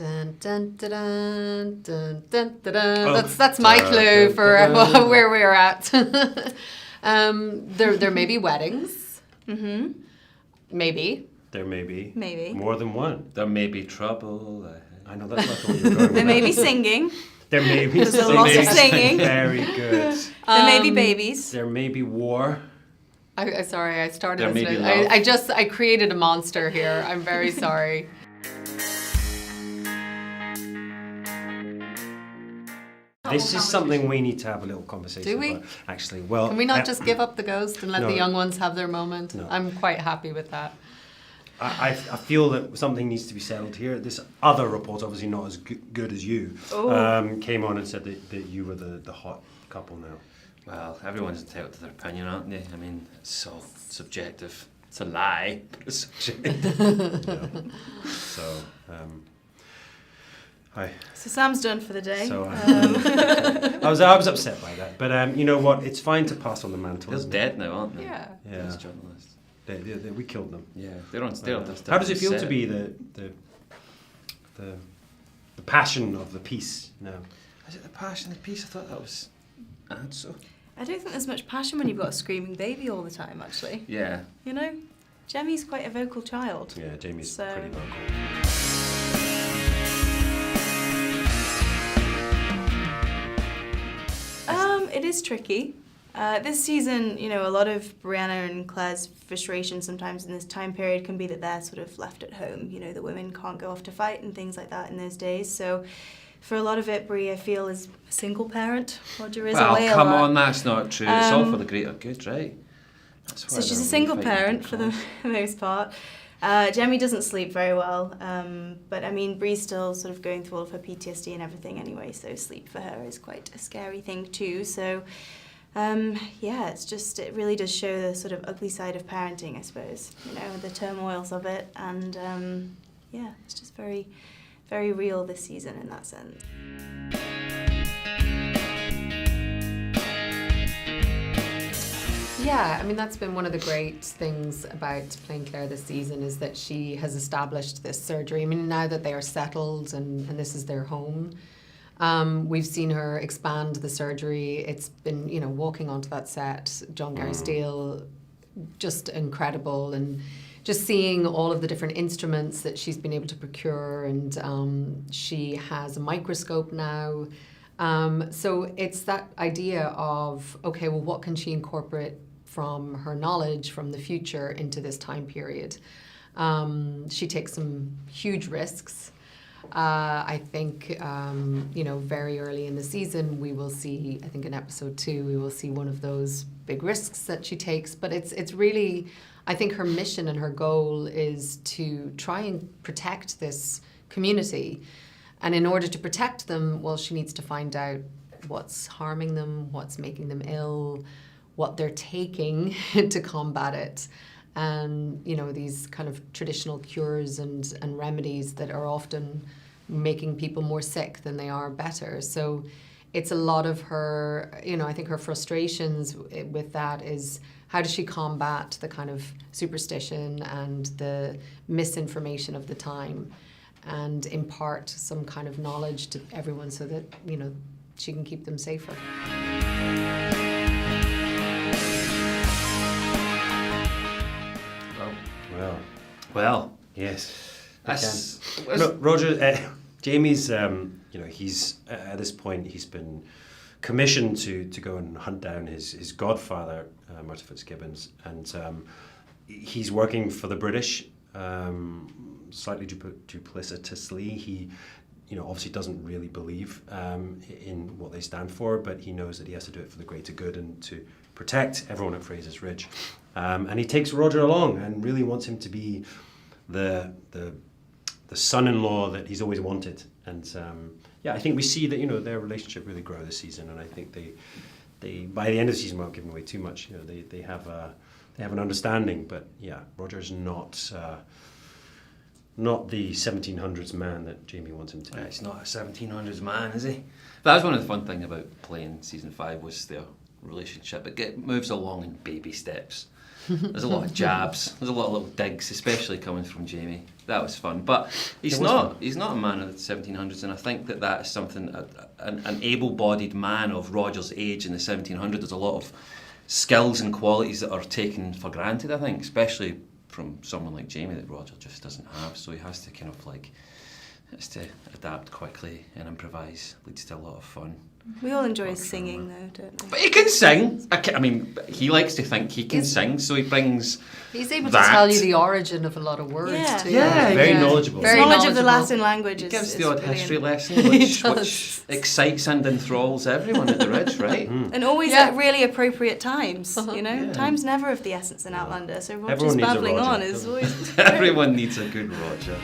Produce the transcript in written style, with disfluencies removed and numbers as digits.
Dun, dun, dun, dun, dun, dun, dun, dun. Oh, that's my clue for where we're at. There may be weddings. Mm-hmm. Maybe. There may be. Maybe. More than one. There may be trouble. I know that's not what you're going with. There may be singing. There may be There's a lot of singing. Very good. There may be babies. There may be war. Sorry, I started There may be this. I created a monster here. I'm very sorry. This is something we need to have a little conversation Do we? about, actually. Well, Can we not just give up the ghost and let no. the young ones have their moment? No. I'm quite happy with that. I feel that something needs to be settled here. This other report, obviously not as good as you, came on and said that you were the hot couple now. Well, everyone's entitled to their opinion, aren't they? I mean, it's all subjective. It's a lie, but it's subjective. Yeah. So, So Sam's done for the day. So, I was upset by that, but you know what? It's fine to pass on the mantle. They're dead now, aren't they? Yeah. Those journalists. We killed them. Yeah, they're on still. How does it feel to be the passion of the piece now? Is it the passion of the piece? I thought that was so. I don't think there's much passion when you've got a screaming baby all the time, actually. Yeah. You know, Jemmy's quite a vocal child. Yeah, Jamie's So- pretty vocal. It is tricky. This season, you know, a lot of Brianna and Claire's frustration sometimes in this time period can be that they're sort of left at home. You know, the women can't go off to fight and things like that in those days. So for a lot of it, Bri, I feel, is a single parent. Roger is away a lot. Well, come on, that's not true. It's all for the greater good, right? That's why So she's a they're single fighting parent the for the most part. Jemmy doesn't sleep very well, but I mean, Bri's still sort of going through all of her PTSD and everything anyway, so sleep for her is quite a scary thing too. So, yeah, it really does show the sort of ugly side of parenting, I suppose, you know, the turmoils of it, and yeah, it's just very, very real this season in that sense. Yeah, I mean, that's been one of the great things about playing Claire this season is that she has established this surgery. I mean, now that they are settled and this is their home, we've seen her expand the surgery. It's been, you know, walking onto that set, John Gary Steele, just incredible. And just seeing all of the different instruments that she's been able to procure. And she has a microscope now. So it's that idea of, okay, well, what can she incorporate from her knowledge from the future into this time period? She takes some huge risks. I think, you know, very early in the season, we will see, I think in episode 2, we will see one of those big risks that she takes. But it's really, I think her mission and her goal is to try and protect this community. And in order to protect them, well, she needs to find out what's harming them, what's making them ill, what they're taking to combat it. And, you know, these kind of traditional cures and remedies that are often making people more sick than they are better. So it's a lot of her, you know, I think her frustrations with that is how does she combat the kind of superstition and the misinformation of the time and impart some kind of knowledge to everyone so that, you know, she can keep them safer. Well, yes. Look, Roger, Jamie's, you know, he's at this point he's been commissioned to go and hunt down his godfather, Martin Fitzgibbons, and he's working for the British, slightly duplicitously. He, you know, obviously doesn't really believe in what they stand for, but he knows that he has to do it for the greater good and to protect everyone at Fraser's Ridge. And he takes Roger along and really wants him to be the son-in-law that he's always wanted. And yeah, I think we see that, you know, their relationship really grow this season, and I think they by the end of the season, without giving away too much, you know, they have an understanding. But yeah, Roger's not the 1700s man that Jamie wants him to be. He's not a 1700s man, is he? That was one of the fun things about playing season 5 was their relationship. It moves along in baby steps. There's a lot of jabs. There's a lot of little digs, especially coming from Jamie. That was fun. But he's not a man of the 1700s, and I think that is something, an able-bodied man of Roger's age in the 1700s, there's a lot of skills and qualities that are taken for granted, I think, especially from someone like Jamie that Roger just doesn't have. So he has to kind of like, has to adapt quickly and improvise. Leads to a lot of fun. We all enjoy singing, though, don't we? But he can sing. I mean, he likes to think he can sing, so he brings. He's able that. to tell you the origin of a lot of words Yeah. too. Yeah, very knowledgeable. His Very knowledge of the knowledgeable. Latin language He is gives the odd brilliant. history lesson, He which does. excites and enthralls everyone at the Ridge, right? And always Yeah. at really appropriate times, you know? Yeah. Time's never of the essence in Outlander, so Roger's Everyone needs a babbling Roger, on is doesn't always... Everyone needs a good Roger.